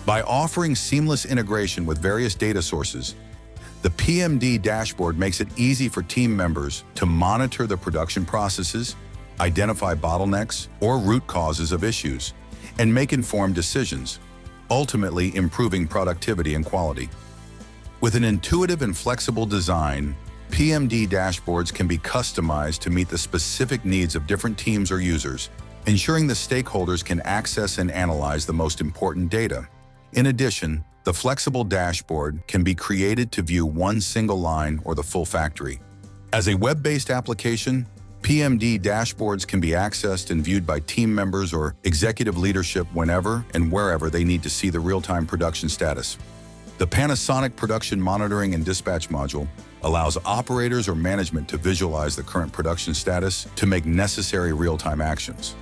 By offering seamless integration with various data sources, the PMD dashboard makes it easy for team members to monitor the production processes, identify bottlenecks or root causes of issues, and make informed decisions, ultimately improving productivity and quality. With an intuitive and flexible design, PMD dashboards can be customized to meet the specific needs of different teams or users, ensuring the stakeholders can access and analyze the most important data. In addition, the flexible dashboard can be created to view one single line or the full factory. As a web-based application, PMD dashboards can be accessed and viewed by team members or executive leadership whenever and wherever they need to see the real-time production status. The Panasonic production monitoring and dispatch module allows operators or management to visualize the current production status to make necessary real-time actions.